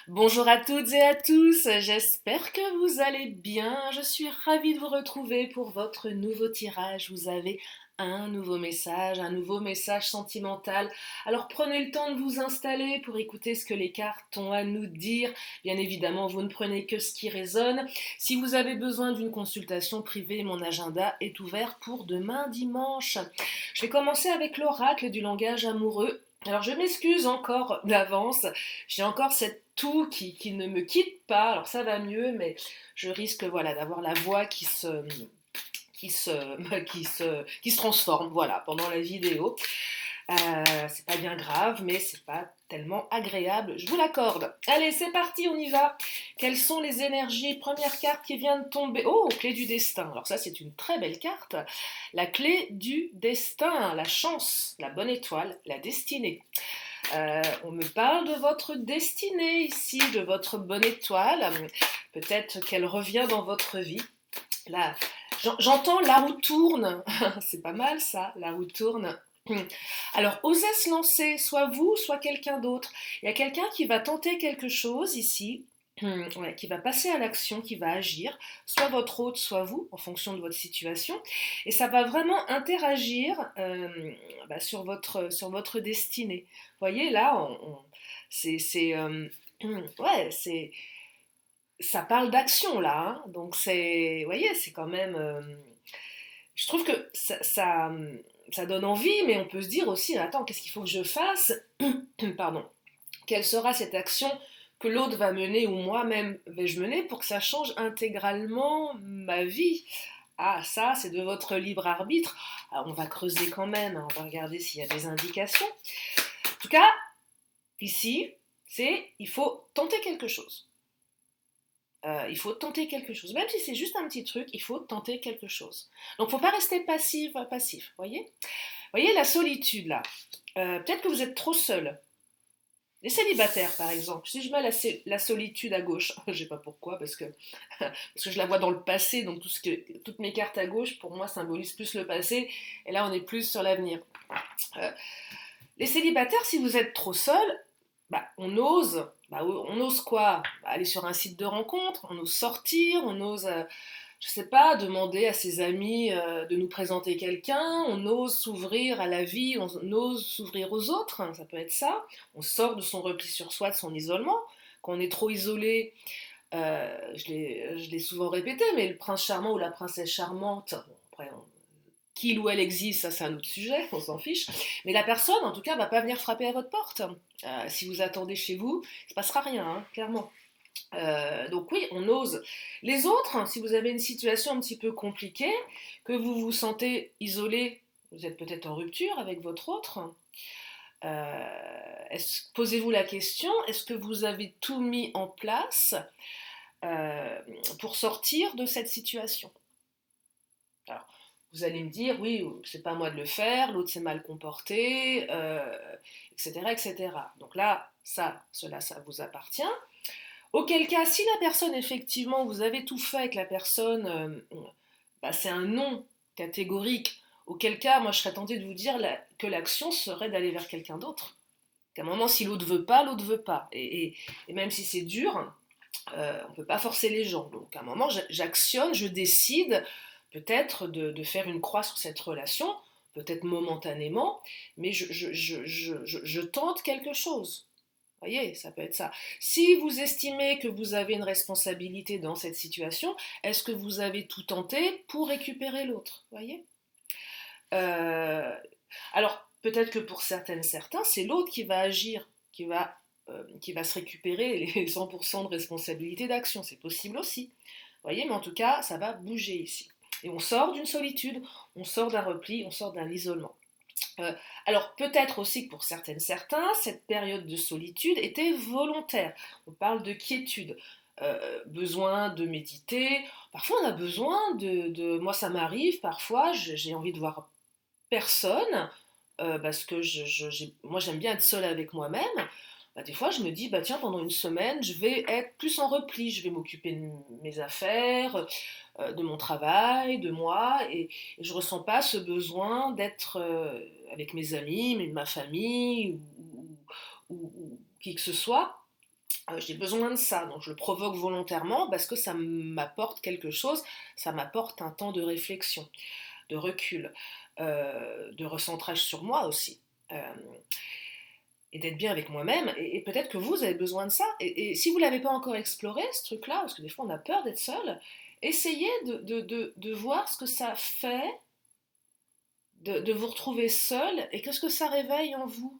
Bonjour à toutes et à tous, j'espère que vous allez bien. Je suis ravie de vous retrouver pour votre nouveau tirage. Vous avez un nouveau message sentimental. Alors prenez le temps de vous installer pour écouter ce que les cartes ont à nous dire. Bien évidemment, vous ne prenez que ce qui résonne. Si vous avez besoin d'une consultation privée, mon agenda est ouvert pour demain dimanche. Je vais commencer avec l'oracle du langage amoureux. Alors je m'excuse encore d'avance, j'ai encore cette toux qui ne me quitte pas, alors ça va mieux, mais je risque voilà, d'avoir la voix qui se transforme voilà, pendant la vidéo. C'est pas bien grave, mais c'est pas tellement agréable, je vous l'accorde. Allez, c'est parti, on y va. Quelles sont les énergies? Première carte qui vient de tomber. Oh, clé du destin. Alors ça, c'est une très belle carte. La clé du destin, la chance, la bonne étoile, la destinée. On me parle de votre destinée ici, de votre bonne étoile. Peut-être qu'elle revient dans votre vie. Là, j'entends la roue tourne. C'est pas mal ça, la roue tourne. Alors, osez se lancer, soit vous, soit quelqu'un d'autre. Il y a quelqu'un qui va tenter quelque chose ici, ouais, qui va passer à l'action, qui va agir, soit votre hôte, soit vous, en fonction de votre situation. Et ça va vraiment interagir sur votre destinée. Vous voyez, là, ouais, ça parle d'action, là. Hein. Donc, vous voyez, c'est quand même... je trouve que ça donne envie, mais on peut se dire aussi, attends, qu'est-ce qu'il faut que je fasse? Pardon. Quelle sera cette action que l'autre va mener ou moi-même vais-je mener pour que ça change intégralement ma vie? Ah, ça, c'est de votre libre arbitre. Alors, on va creuser quand même, hein, on va regarder s'il y a des indications. En tout cas, ici, il faut tenter quelque chose. Il faut tenter quelque chose. Même si c'est juste un petit truc, il faut tenter quelque chose. Donc, il ne faut pas rester passif, voyez? Voyez la solitude, là. Peut-être que vous êtes trop seul. Les célibataires, par exemple. Si je mets la solitude à gauche, je ne sais pas pourquoi, parce que je la vois dans le passé, donc toutes mes cartes à gauche, pour moi, symbolisent plus le passé, et là, on est plus sur l'avenir. Euh, les célibataires, si vous êtes trop seul, on ose quoi? Aller sur un site de rencontre, on ose sortir, on ose, je sais pas, demander à ses amis de nous présenter quelqu'un, on ose s'ouvrir à la vie, on ose s'ouvrir aux autres, hein, ça peut être ça. On sort de son repli sur soi, de son isolement. Quand on est trop isolé, je l'ai souvent répété, mais le prince charmant ou la princesse charmante, bon, après, qu'il ou elle existe, ça c'est un autre sujet, on s'en fiche. Mais la personne, en tout cas, va pas venir frapper à votre porte. Si vous attendez chez vous, il se passera rien, hein, clairement. Donc oui, on ose. Les autres, si vous avez une situation un petit peu compliquée, que vous vous sentez isolé, vous êtes peut-être en rupture avec votre autre, posez-vous la question, est-ce que vous avez tout mis en place euh, pour sortir de cette situation? Alors, vous allez me dire, oui, c'est pas à moi de le faire, l'autre s'est mal comporté, etc., etc. Donc là, ça vous appartient. Auquel cas, si la personne, effectivement, vous avez tout fait avec la personne, c'est un non catégorique, auquel cas, moi, je serais tentée de vous dire que l'action serait d'aller vers quelqu'un d'autre. Qu'à un moment, si l'autre veut pas, l'autre veut pas. Et même si c'est dur, on ne peut pas forcer les gens. Donc, à un moment, j'actionne, je décide peut-être de faire une croix sur cette relation, peut-être momentanément, mais je tente quelque chose. Vous voyez, ça peut être ça. Si vous estimez que vous avez une responsabilité dans cette situation, est-ce que vous avez tout tenté pour récupérer l'autre? Vous voyez. Euh, alors, peut-être que pour certains, c'est l'autre qui va agir, qui va se récupérer les 100% de responsabilité d'action. C'est possible aussi. Vous voyez, mais en tout cas, ça va bouger ici. Et on sort d'une solitude, on sort d'un repli, on sort d'un isolement. Euh, alors peut-être aussi que pour certains, cette période de solitude était volontaire. On parle de quiétude, besoin de méditer. Parfois on a besoin moi ça m'arrive, parfois j'ai envie de voir personne, parce que moi j'aime bien être seule avec moi-même. Des fois, je me dis, tiens, pendant une semaine, je vais être plus en repli, je vais m'occuper de mes affaires, de mon travail, de moi, et je ressens pas ce besoin d'être avec mes amis, ma famille, ou qui que ce soit. J'ai besoin de ça, donc je le provoque volontairement parce que ça m'apporte quelque chose, ça m'apporte un temps de réflexion, de recul, de recentrage sur moi aussi. Euh, et d'être bien avec moi-même, et peut-être que vous avez besoin de ça, et si vous ne l'avez pas encore exploré, ce truc-là, parce que des fois on a peur d'être seul, essayez de voir ce que ça fait de vous retrouver seul, et qu'est-ce que ça réveille en vous.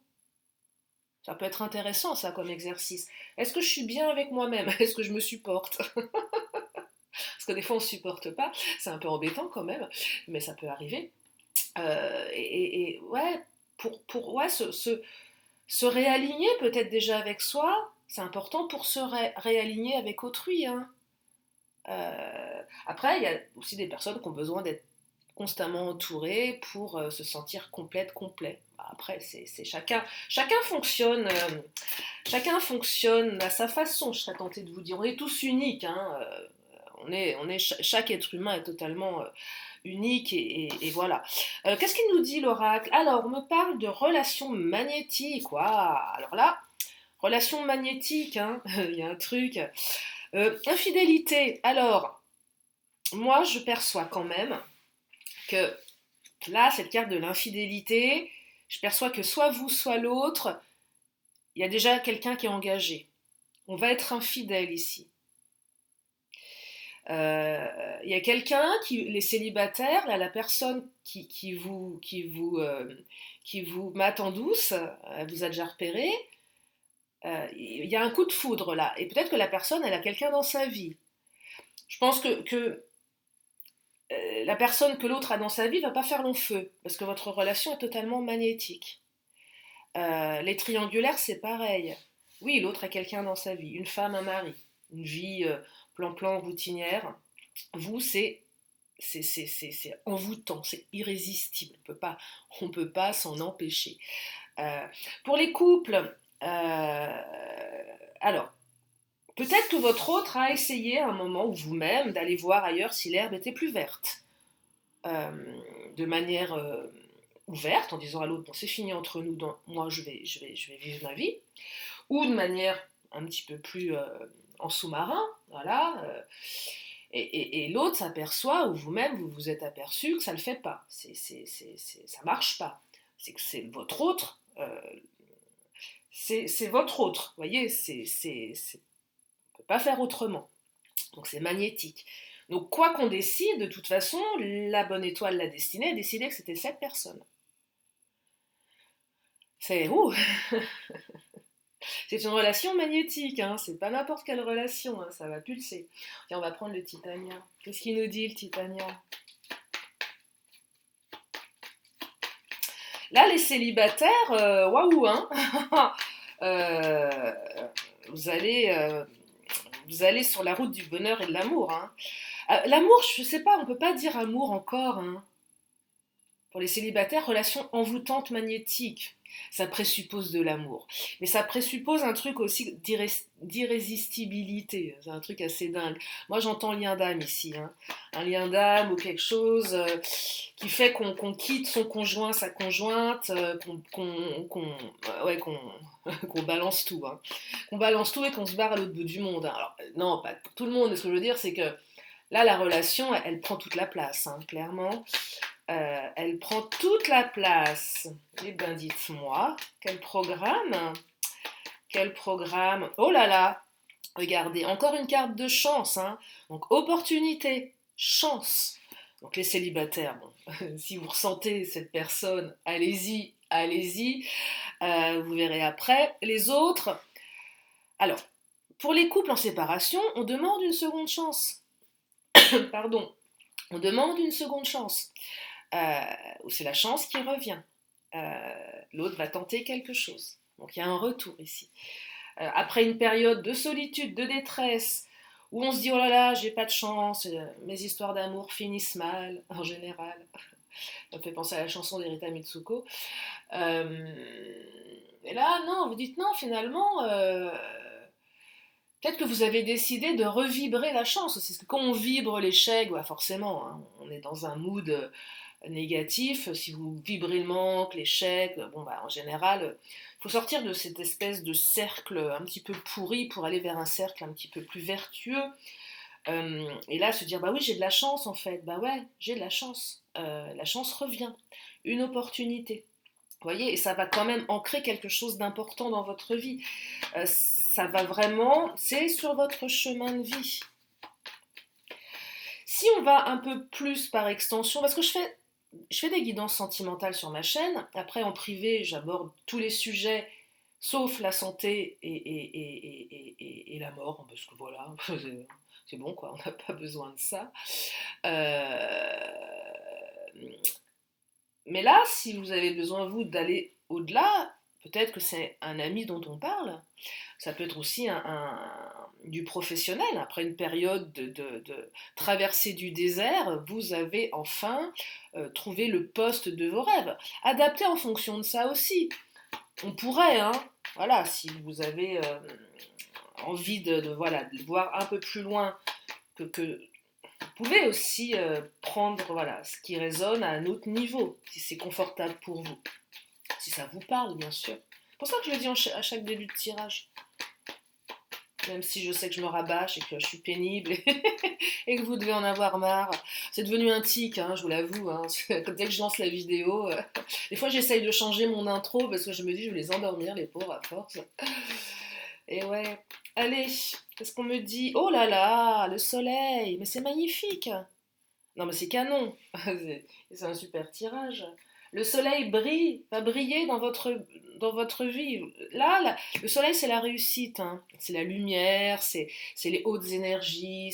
Ça peut être intéressant, ça, comme exercice. Est-ce que je suis bien avec moi-même? Est-ce que je me supporte? Parce que des fois, on ne se supporte pas. C'est un peu embêtant quand même, mais ça peut arriver. Ouais, pour ouais, se réaligner peut-être déjà avec soi, c'est important pour se réaligner avec autrui. Hein. Après, il y a aussi des personnes qui ont besoin d'être constamment entourées pour se sentir complète, complet. Après, c'est chacun fonctionne à sa façon. Je serais tentée de vous dire, on est tous uniques. Hein, chaque être humain est totalement unique et voilà. Qu'est-ce qu'il nous dit l'oracle? Alors, on me parle de relations magnétiques. Waouh. Alors là, relations magnétiques, hein, il y a un truc. Infidélité. Alors, moi, je perçois quand même que là, cette carte de l'infidélité, je perçois que soit vous, soit l'autre, il y a déjà quelqu'un qui est engagé. On va être infidèle ici. Il y a quelqu'un les célibataires, là, la personne qui vous mate en douce, elle vous a déjà repéré, il y a un coup de foudre là, et peut-être que la personne, elle a quelqu'un dans sa vie. Je pense que la personne que l'autre a dans sa vie va pas faire long feu, parce que votre relation est totalement magnétique. Les triangulaires, c'est pareil. Oui, l'autre a quelqu'un dans sa vie, une femme, un mari, une vie plan-plan routinière. Vous, c'est envoûtant, c'est irrésistible. On peut pas s'en empêcher. Euh, pour les couples, alors, peut-être que votre autre a essayé à un moment ou vous-même d'aller voir ailleurs si l'herbe était plus verte. Euh, de manière ouverte, en disant à l'autre, bon, c'est fini entre nous, moi je vais vivre ma vie, ou de manière un petit peu plus en sous-marin, voilà. Et l'autre s'aperçoit, ou vous-même, vous vous êtes aperçu que ça ne le fait pas, ça marche pas. C'est que c'est votre autre, c'est votre autre, vous voyez, on ne peut pas faire autrement. Donc c'est magnétique. Donc quoi qu'on décide, de toute façon, la bonne étoile, la destinée, a décidé que c'était cette personne. C'est c'est une relation magnétique, hein, c'est pas n'importe quelle relation, hein, ça va pulser. Tiens, on va prendre le Titania. Qu'est-ce qu'il nous dit le Titania? Là, les célibataires, waouh, hein. Euh, vous allez, euh, vous allez sur la route du bonheur et de l'amour. Hein. L'amour, je sais pas, on peut pas dire amour encore. Hein. Pour les célibataires, relation envoûtante magnétique, ça présuppose de l'amour. Mais ça présuppose un truc aussi d'irrésistibilité. C'est un truc assez dingue. Moi, j'entends lien d'âme ici. Hein. Un lien d'âme ou quelque chose qui fait qu'on quitte son conjoint, sa conjointe, ouais, qu'on balance tout. Hein. Qu'on balance tout et qu'on se barre à l'autre bout du monde. Hein. Alors, non, pas pour tout le monde. Mais ce que je veux dire, c'est que là, la relation, elle prend toute la place, hein, clairement. Elle prend toute la place. Eh bien, dites-moi, quel programme? Quel programme? Oh là là! Regardez, encore une carte de chance. Hein. Donc, opportunité, chance. Donc, les célibataires, bon, si vous ressentez cette personne, allez-y, allez-y. Vous verrez après. Les autres, alors, pour les couples en séparation, on demande une seconde chance. Pardon, on demande une seconde chance. C'est la chance qui revient. L'autre va tenter quelque chose. Donc il y a un retour ici. Après une période de solitude, de détresse, où on se dit oh là là, j'ai pas de chance, mes histoires d'amour finissent mal en général. Ça me fait penser à la chanson d'Erita Mitsuko. Et là, non, vous dites non, finalement, peut-être que vous avez décidé de revibrer la chance aussi. Parce que quand on vibre l'échec, bah forcément, hein, on est dans un mood négatif, si vous vibrez le manque, l'échec, bon bah en général, il faut sortir de cette espèce de cercle un petit peu pourri pour aller vers un cercle un petit peu plus vertueux. Et là, se dire, bah oui, j'ai de la chance en fait. Bah ouais, j'ai de la chance. La chance revient. Une opportunité. Vous voyez, et ça va quand même ancrer quelque chose d'important dans votre vie. Ça va vraiment, c'est sur votre chemin de vie. Si on va un peu plus par extension, parce que je fais des guidances sentimentales sur ma chaîne, après en privé, j'aborde tous les sujets, sauf la santé et la mort, parce que voilà, c'est bon quoi, on n'a pas besoin de ça. Euh, mais là, si vous avez besoin, vous, d'aller au-delà, peut-être que c'est un ami dont on parle, ça peut être aussi du professionnel. Après une période de traversée du désert, vous avez enfin trouvé le poste de vos rêves. Adapté en fonction de ça aussi. On pourrait, hein, voilà, si vous avez envie voilà, de voir un peu plus loin que vous pouvez aussi prendre voilà, ce qui résonne à un autre niveau, si c'est confortable pour vous. Si ça vous parle, bien sûr. C'est pour ça que je le dis à chaque début de tirage. Même si je sais que je me rabâche et que je suis pénible et que vous devez en avoir marre. C'est devenu un tic, hein, je vous l'avoue. Hein. Dès que je lance la vidéo, des fois j'essaye de changer mon intro parce que je me dis je vais les endormir, les pauvres, à force. Et ouais. Allez, qu'est-ce qu'on me dit? Oh là là, le soleil, mais c'est magnifique. Non, mais c'est canon. C'est un super tirage. Le soleil brille, va briller dans votre vie. Là, le soleil, c'est la réussite. Hein. C'est la lumière, c'est les hautes énergies.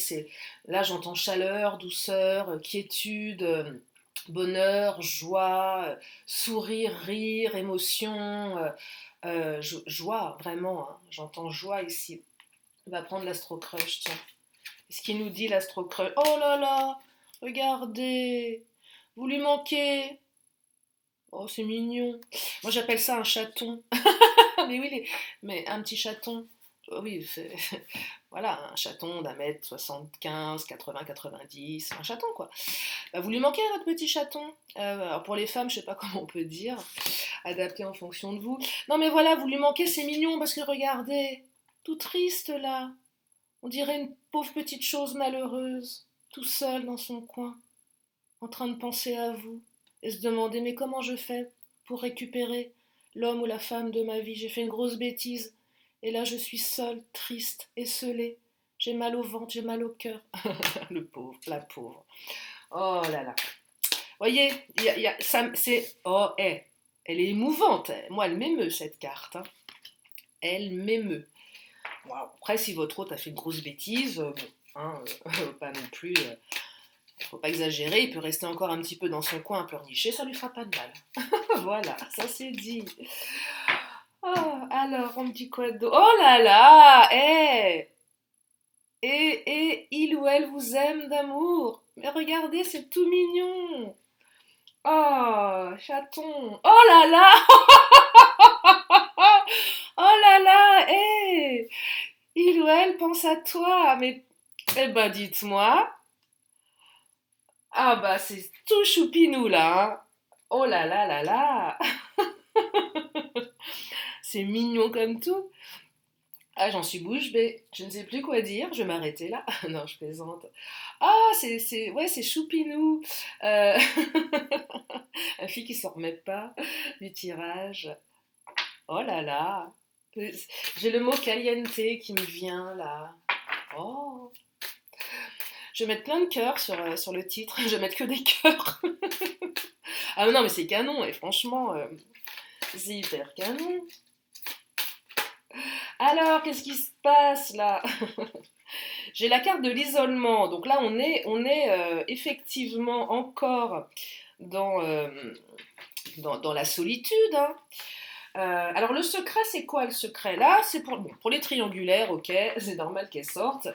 Là, j'entends chaleur, douceur, quiétude, bonheur, joie, sourire, rire, émotion, joie, vraiment. Hein. J'entends joie ici. On va prendre l'astro-crush, tiens. Ce qu'il nous dit, l'astro-crush. Oh là là, regardez, vous lui manquez. Oh, c'est mignon. Moi, j'appelle ça un chaton. Mais oui, mais un petit chaton. Oh oui, voilà, un chaton d'1 m 75, 80, 90, un chaton quoi. Bah, vous lui manquez à votre petit chaton. Alors pour les femmes, je sais pas comment on peut dire, adapté en fonction de vous. Non mais voilà, vous lui manquez, c'est mignon parce que regardez, tout triste là. On dirait une pauvre petite chose malheureuse, tout seul dans son coin, en train de penser à vous, et se demander mais comment je fais pour récupérer l'homme ou la femme de ma vie. J'ai fait une grosse bêtise, et là je suis seule, triste, esselée. J'ai mal au ventre, j'ai mal au cœur. Le pauvre, la pauvre. Oh là là. Voyez, ça, c'est... Oh, elle est émouvante. Moi, elle m'émeut cette carte. Hein. Elle m'émeut. Bon, après, si votre hôte a fait une grosse bêtise, bon, hein, pas non plus, faut pas exagérer, il peut rester encore un petit peu dans son coin, un peu niché, ça lui fera pas de mal. Voilà, ça c'est dit. Oh, alors, on me dit quoi d'autre? Oh là là, il ou elle vous aime d'amour. Mais regardez, c'est tout mignon. Oh, chaton. Oh là là, oh là là, il ou elle pense à toi. Mais, eh ben, dites-moi. Ah bah c'est tout choupinou là. Hein. Oh là là là là. C'est mignon comme tout. Ah j'en suis bouche bée. Je ne sais plus quoi dire. Je vais m'arrêter là. Non je plaisante. Ah ouais c'est choupinou. Euh... La fille qui s'en remet pas du tirage. Oh là là. J'ai le mot caliente qui me vient là. Oh. Je vais mettre plein de cœurs sur le titre. Je vais mettre que des cœurs. Ah non mais c'est canon et franchement c'est hyper canon. Alors qu'est-ce qui se passe là? J'ai la carte de l'isolement. Donc là on est effectivement encore dans, euh, dans la solitude. Hein. Alors le secret c'est quoi le secret? Là c'est pour les triangulaires, ok, c'est normal qu'elles sortent.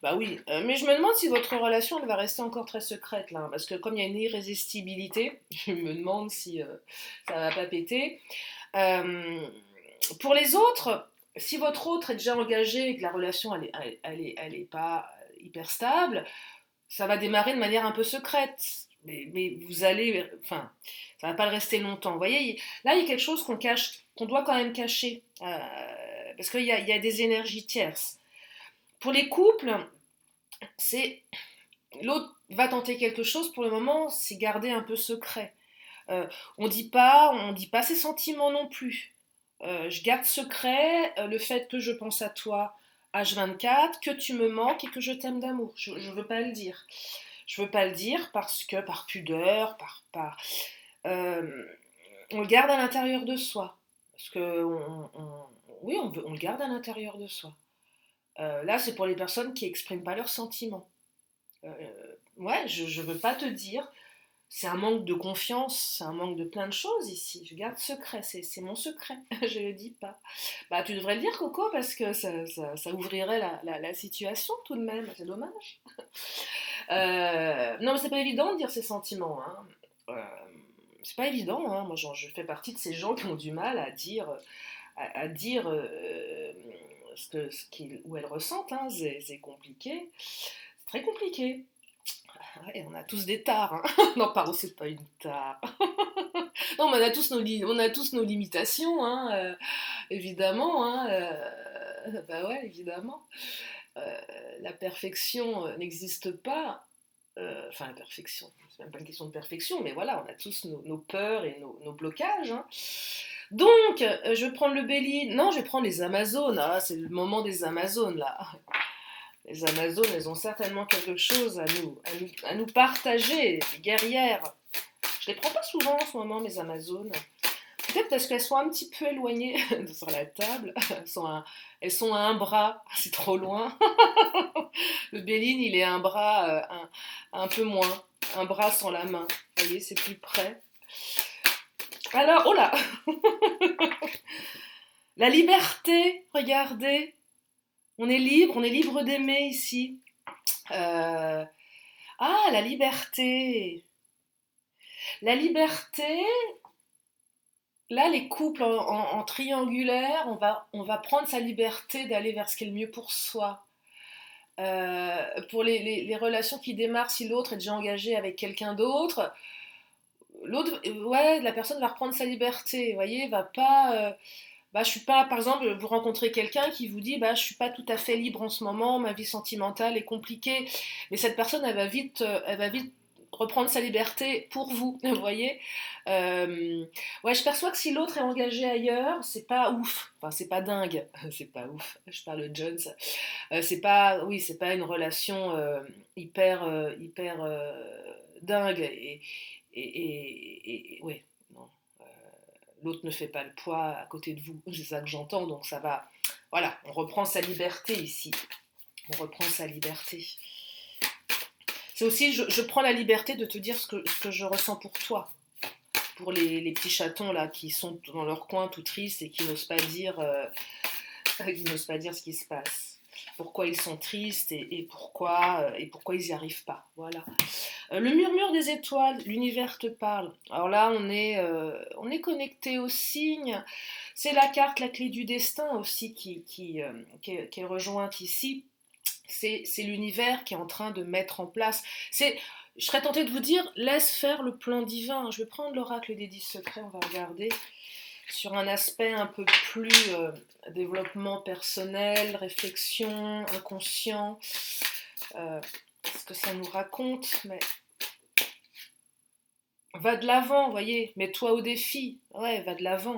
Bah oui, mais je me demande si votre relation elle va rester encore très secrète là, parce que comme il y a une irrésistibilité, je me demande si ça va pas péter. Euh, pour les autres, si votre autre est déjà engagé et que la relation elle est pas hyper stable, ça va démarrer de manière un peu secrète. mais vous allez, enfin, ça va pas le rester longtemps. Vous voyez, là, il y a quelque chose qu'on cache, qu'on doit quand même cacher, parce qu'il y a des énergies tierces. Pour les couples, c'est l'autre va tenter quelque chose. Pour le moment, c'est garder un peu secret. On dit pas ses sentiments non plus. Je garde secret le fait que je pense à toi H24, que tu me manques et que je t'aime d'amour. Je ne veux pas le dire. Je veux pas le dire parce que par pudeur, euh, on le garde à l'intérieur de soi. Parce que oui, on le garde à l'intérieur de soi. Là, c'est pour les personnes qui expriment pas leurs sentiments. Euh, ouais, je veux pas te dire. C'est un manque de confiance, c'est un manque de plein de choses ici. Je garde secret, c'est mon secret, je le dis pas. Bah, tu devrais le dire, Coco, parce que ça ouvrirait la situation tout de même. C'est dommage. Non, mais c'est pas évident de dire ses sentiments. Hein. C'est pas évident. Hein. Moi, je fais partie de ces gens qui ont du mal à dire, à dire où elles ressentent. Hein. C'est compliqué. C'est très compliqué. Ouais, on a tous des tares. Hein. Non, pardon, c'est pas une tare. Non, mais on a tous nos limitations, hein, évidemment. Hein, bah ouais, évidemment. Euh, la perfection n'existe pas. Enfin, la perfection, c'est même pas une question de perfection, mais voilà, on a tous nos peurs et nos blocages. Hein. Donc, je vais prendre le Béli. Non, je vais prendre les Amazones. Ah, c'est le moment des Amazones, là. Les Amazones, elles ont certainement quelque chose à nous partager, les guerrières. Je les prends pas souvent en ce moment, mes Amazones. Peut-être parce qu'elles sont un petit peu éloignées sur la table. Elles sont à un bras, c'est trop loin. Le Béline, il est à un bras un peu moins. Un bras sans la main. Vous voyez, c'est plus près. Alors, oh là. La liberté, regardez. On est libre d'aimer ici. Euh, Ah, la liberté. La liberté, là, les couples en triangulaire, on va prendre sa liberté d'aller vers ce qui est le mieux pour soi. Pour les relations qui démarrent, si l'autre est déjà engagé avec quelqu'un d'autre, l'autre, ouais, la personne va reprendre sa liberté, vous voyez, va pas... bah, je suis pas, par exemple, vous rencontrez quelqu'un qui vous dit, bah, je suis pas tout à fait libre en ce moment, ma vie sentimentale est compliquée, mais cette personne, elle va vite reprendre sa liberté pour vous, vous voyez. Ouais, je perçois que si l'autre est engagé ailleurs, c'est pas ouf, enfin, c'est pas dingue, c'est pas ouf. Je parle de Jones. C'est pas, oui, c'est pas une relation hyper dingue ouais, non. L'autre ne fait pas le poids à côté de vous. C'est ça que j'entends, donc ça va. Voilà, on reprend sa liberté ici. On reprend sa liberté. C'est aussi, je prends la liberté de te dire ce que je ressens pour toi. Pour les petits chatons là qui sont dans leur coin tout tristes et qui n'osent pas dire, ce qui se passe. Pourquoi ils sont tristes et pourquoi ils n'y arrivent pas. Voilà. Le murmure des étoiles, l'univers te parle. Alors là, on est connecté aux signes. C'est la carte, la clé du destin aussi qui est rejointe ici. C'est l'univers qui est en train de mettre en place. Je serais tentée de vous dire, laisse faire le plan divin. Je vais prendre l'oracle des 10 secrets, on va regarder sur un aspect un peu plus développement personnel, réflexion, inconscient. Ce que ça nous raconte, mais va de l'avant, voyez, mets-toi au défi, ouais, va de l'avant.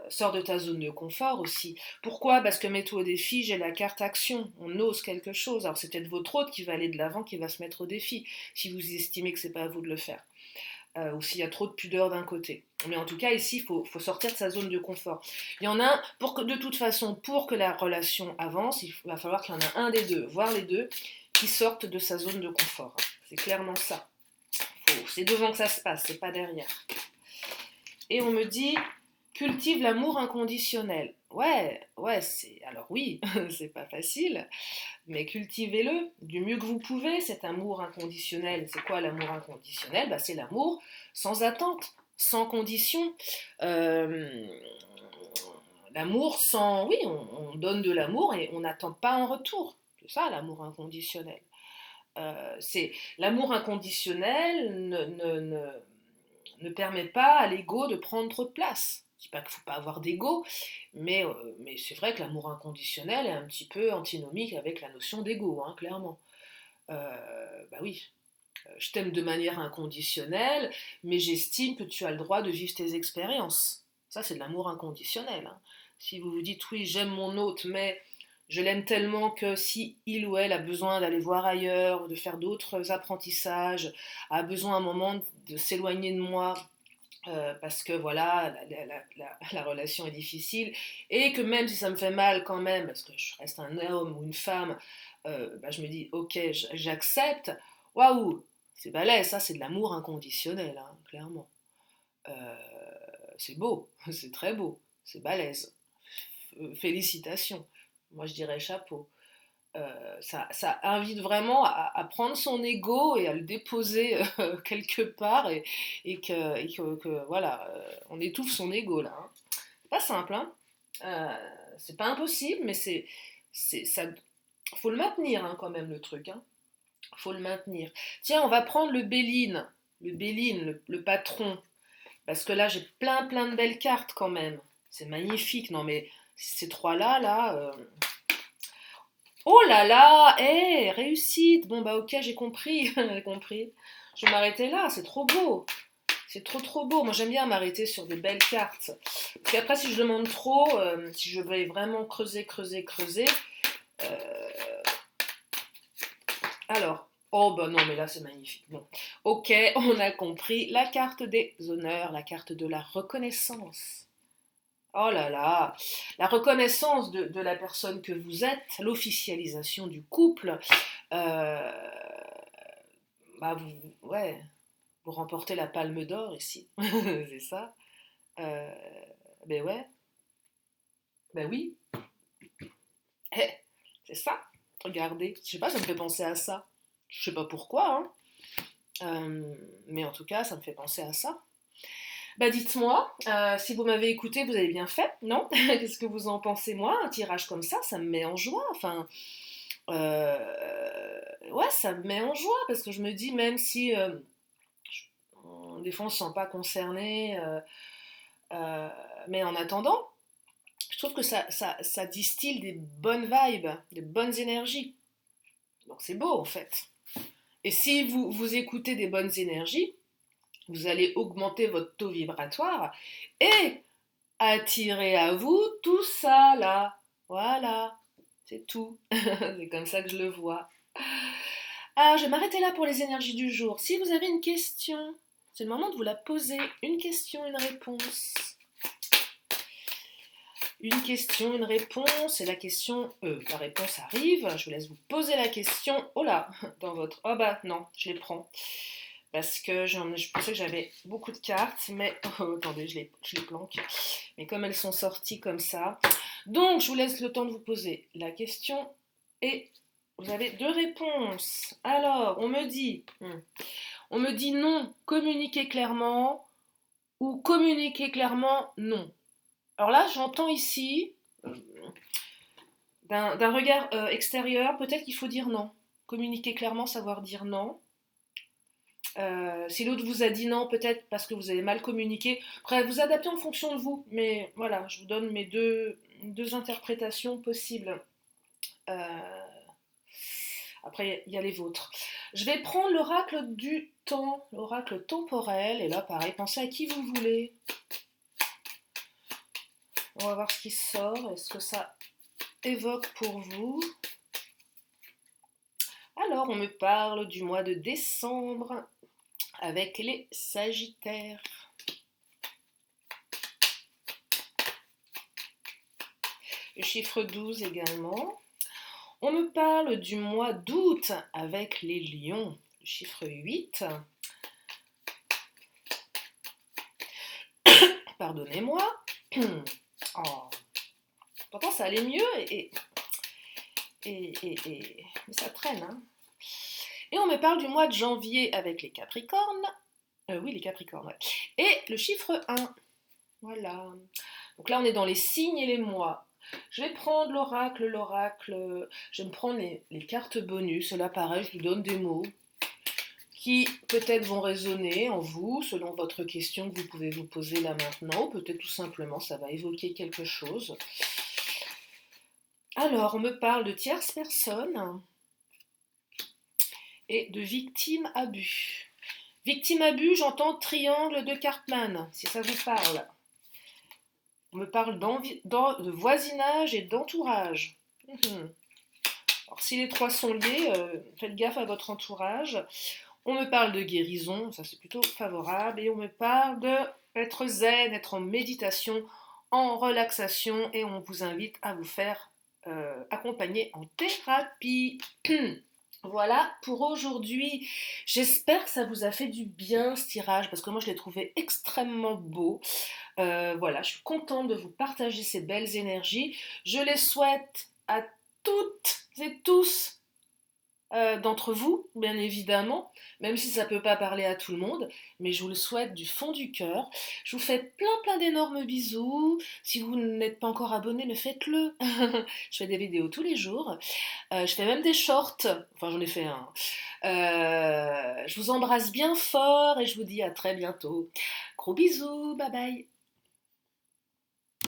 Sors de ta zone de confort aussi. Pourquoi? Parce que mets-toi au défi, j'ai la carte action, on ose quelque chose. Alors c'est peut-être votre autre qui va aller de l'avant, qui va se mettre au défi, si vous estimez que c'est pas à vous de le faire. Ou s'il y a trop de pudeur d'un côté. Mais en tout cas, ici, faut sortir de sa zone de confort. Il y en a un, de toute façon, pour que la relation avance, il va falloir qu'il y en ait un des deux, voire les deux, qui sortent de sa zone de confort. C'est clairement ça. C'est devant que ça se passe, c'est pas derrière. Et on me dit, cultive l'amour inconditionnel. Ouais, alors oui, c'est pas facile, mais cultivez-le du mieux que vous pouvez, cet amour inconditionnel. C'est quoi l'amour inconditionnel? Bah, c'est l'amour sans attente, sans condition. Euh, L'amour sans... Oui, on donne de l'amour et on n'attend pas en retour. C'est ça l'amour inconditionnel. C'est l'amour inconditionnel ne permet pas à l'ego de prendre trop de place. Je ne dis pas qu'il ne faut pas avoir d'ego, mais c'est vrai que l'amour inconditionnel est un petit peu antinomique avec la notion d'ego, hein, clairement. Bah oui, je t'aime de manière inconditionnelle, mais j'estime que tu as le droit de vivre tes expériences. Ça, c'est de l'amour inconditionnel, hein. Si vous vous dites, oui, j'aime mon hôte, mais je l'aime tellement que si il ou elle a besoin d'aller voir ailleurs, de faire d'autres apprentissages, a besoin à un moment de s'éloigner de moi, parce que voilà, la relation est difficile, et que même si ça me fait mal quand même, parce que je reste un homme ou une femme, bah, je me dis, ok, j'accepte, waouh, c'est balèze, ça c'est de l'amour inconditionnel, hein, clairement. Euh, c'est beau, c'est très beau, c'est balèze. Félicitations, moi je dirais chapeau. Ça invite vraiment à prendre son ego et à le déposer quelque part et que, voilà, on étouffe son ego là, hein. C'est pas simple, hein. C'est pas impossible, mais ça, faut le maintenir, hein, quand même, le truc, hein. Faut le maintenir. Tiens, on va prendre le Béline, le patron, parce que là j'ai plein de belles cartes quand même. C'est magnifique, non mais ces trois-là, oh là là, hé, réussite. Bon bah ok, j'ai compris, j'ai compris. Je vais m'arrêter là, c'est trop beau. C'est trop beau. Moi j'aime bien m'arrêter sur des belles cartes. Parce qu'après si je demande trop, si je vais vraiment creuser. euh, alors, oh bah non mais là c'est magnifique. Bon, ok, on a compris. La carte des honneurs, la carte de la reconnaissance. Oh là là, la reconnaissance de la personne que vous êtes, l'officialisation du couple, euh, bah ouais, vous remportez la palme d'or ici, c'est ça. Euh, ben ouais, ben oui, eh, c'est ça. Regardez, je sais pas, ça me fait penser à ça. Je sais pas pourquoi, hein. Mais en tout cas, ça me fait penser à ça. Bah dites-moi, si vous m'avez écouté, vous avez bien fait, non? Qu'est-ce que vous en pensez, moi? Un tirage comme ça me met en joie. Enfin, ouais, ça me met en joie parce que je me dis, même si des fois on ne se sent pas concerné, euh, mais en attendant, je trouve que ça distille des bonnes vibes, des bonnes énergies. Donc c'est beau en fait. Et si vous écoutez des bonnes énergies, vous allez augmenter votre taux vibratoire et attirer à vous tout ça là. Voilà, c'est tout. C'est comme ça que je le vois. Alors, je vais m'arrêter là pour les énergies du jour. Si vous avez une question, c'est le moment de vous la poser. Une question, une réponse. Une question, une réponse. Et la réponse arrive. Je vous laisse vous poser la question. Oh là, dans votre. Oh bah non, je les prends. Parce que je pensais que j'avais beaucoup de cartes, mais attendez, je les planque. Mais comme elles sont sorties comme ça. Donc, je vous laisse le temps de vous poser la question et vous avez deux réponses. Alors, on me dit non, communiquer clairement ou communiquer clairement non. Alors là, j'entends ici, d'un regard extérieur, peut-être qu'il faut dire non. Communiquer clairement, savoir dire non. Si l'autre vous a dit non, peut-être parce que vous avez mal communiqué. Après, vous adaptez en fonction de vous. Mais voilà, je vous donne mes deux interprétations possibles. Euh, Après, il y a les vôtres. Je vais prendre l'oracle du temps, l'oracle temporel. Et là, pareil, pensez à qui vous voulez. On va voir ce qui sort. Est-ce que ça évoque pour vous? Alors, on me parle du mois de décembre avec les Sagittaires. Le chiffre 12 également. On me parle du mois d'août avec les Lions. Le chiffre 8. Pardonnez-moi. Oh. Pourtant, ça allait mieux et ça traîne, hein. Et on me parle du mois de janvier avec les Capricornes. Oui, les Capricornes, ouais. Et le chiffre 1. Voilà. Donc là, on est dans les signes et les mois. Je vais prendre l'oracle, je vais me prendre les cartes bonus. Là, pareil, je lui donne des mots qui peut-être vont résonner en vous selon votre question que vous pouvez vous poser là maintenant, ou peut-être tout simplement ça va évoquer quelque chose. Alors, on me parle de tierce personne et de victime abus. Victime abus, j'entends triangle de Cartman, si ça vous parle. On me parle de voisinage et d'entourage. Alors, si les trois sont liés, faites gaffe à votre entourage. On me parle de guérison, ça c'est plutôt favorable, et on me parle d'être zen, être en méditation, en relaxation, et on vous invite à vous faire accompagner en thérapie. Voilà pour aujourd'hui. J'espère que ça vous a fait du bien ce tirage, parce que moi je l'ai trouvé extrêmement beau. Voilà, je suis contente de vous partager ces belles énergies. Je les souhaite à toutes et tous d'entre vous, bien évidemment, même si ça ne peut pas parler à tout le monde, mais je vous le souhaite du fond du cœur. Je vous fais plein d'énormes bisous. Si vous n'êtes pas encore abonné, le faites-le. Je fais des vidéos tous les jours. Je fais même des shorts. Enfin, j'en ai fait un. Je vous embrasse bien fort et je vous dis à très bientôt. Gros bisous, bye bye.